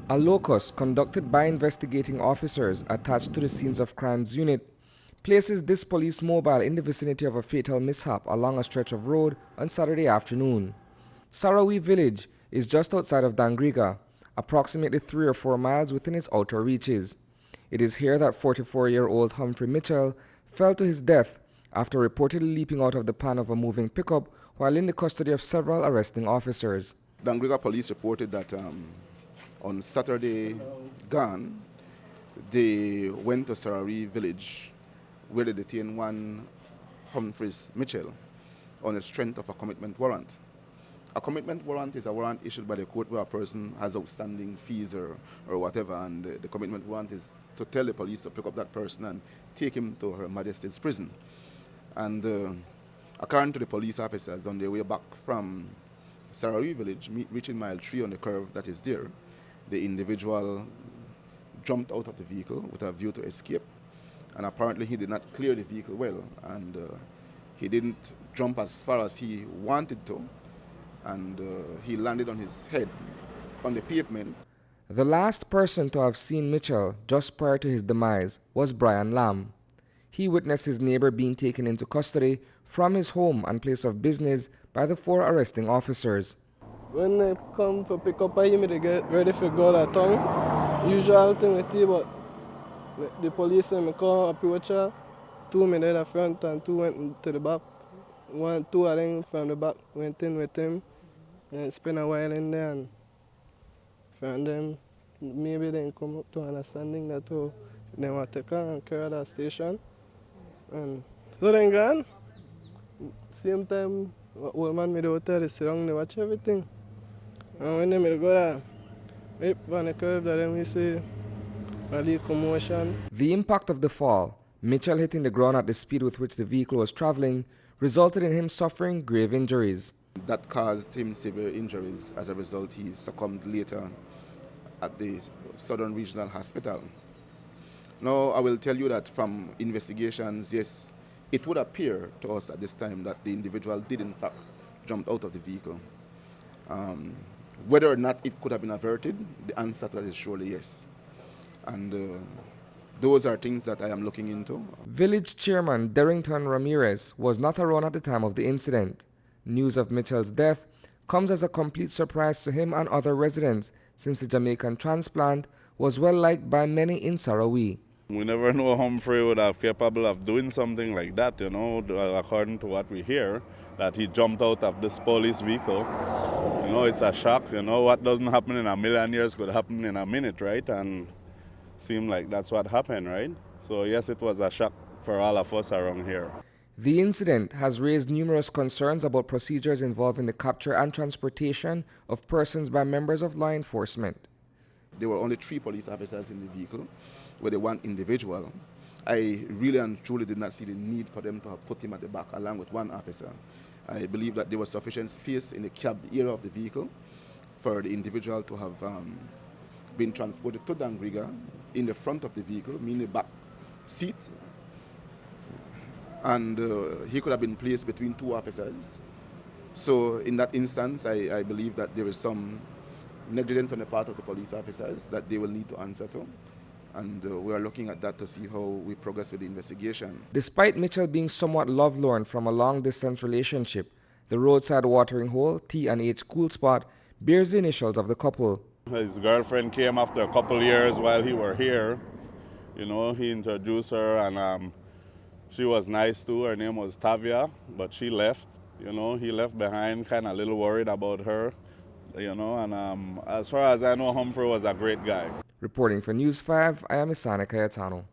A locus conducted by investigating officers attached to the Scenes of Crimes unit places this police mobile in the vicinity of a fatal mishap along a stretch of road on Saturday afternoon. Sarawee village is just outside of Dangriga, approximately 3 or 4 miles within its outer reaches. It is here that 44-year-old Humphrey Mitchell fell to his death after reportedly leaping out of the pan of a moving pickup while in the custody of several arresting officers. Dangriga police reported that on Saturday gone, they went to Sarawee village where they detained one Humphrey Mitchell on the strength of a commitment warrant. A commitment warrant is a warrant issued by the court where a person has outstanding fees or whatever, and the commitment warrant is to tell the police to pick up that person and take him to Her Majesty's prison. And according to the police officers, on their way back from Sarawee village, reaching mile 3 on the curve that is there, the individual jumped out of the vehicle with a view to escape. And apparently he did not clear the vehicle well, and he didn't jump as far as he wanted to, and he landed on his head on the pavement. The last person to have seen Mitchell just prior to his demise was Brian Lamb. He witnessed his neighbor being taken into custody from his home and place of business by the 4 arresting officers. When they come to pick up him, they get ready for go to town. Usual thing with you, but the police and me come approach her. 2 men at the front and 2 went to the back. 2 of them from the back went in with him and spent a while in there, and from them maybe they come up to understanding that they want to take her and carry her to the station. And so then gone. Same time, old man made the hotel, they sit down, they watch everything. And when they go there, right on the curve, then we see a little commotion. The impact of the fall, Mitchell hitting the ground at the speed with which the vehicle was traveling, resulted in him suffering grave injuries. That caused him severe injuries. As a result, he succumbed later at the Southern Regional Hospital. Now, I will tell you that from investigations, yes, it would appear to us at this time that the individual did in fact jump out of the vehicle. Whether or not it could have been averted, the answer to that is surely yes. And those are things that I am looking into. Village Chairman Darrington Ramirez was not around at the time of the incident. News of Mitchell's death comes as a complete surprise to him and other residents, since the Jamaican transplant was well liked by many in Sarawee. We never know Humphrey would have capable of doing something like that, you know, according to what we hear, that he jumped out of this police vehicle. You know, it's a shock, you know, what doesn't happen in a million years could happen in a minute, right? And seemed like that's what happened, right? So yes, it was a shock for all of us around here. The incident has raised numerous concerns about procedures involving the capture and transportation of persons by members of law enforcement. There were only 3 police officers in the vehicle, with the 1 individual. I really and truly did not see the need for them to have put him at the back along with 1 officer. I believe that there was sufficient space in the cab area of the vehicle for the individual to have been transported to Dangriga in the front of the vehicle, meaning the back seat. And he could have been placed between 2 officers. So in that instance, I believe that there is some negligence on the part of the police officers that they will need to answer to. And we are looking at that to see how we progress with the investigation. Despite Mitchell being somewhat lovelorn from a long-distance relationship, the roadside watering hole, T&H Cool Spot, bears the initials of the couple. His girlfriend came after a couple years while he were here. You know, he introduced her, and she was nice too. Her name was Tavia, but she left. You know, he left behind, kind of a little worried about her. You know, and as far as I know, Humphrey was a great guy. Reporting for News 5, I am Isani Cayetano.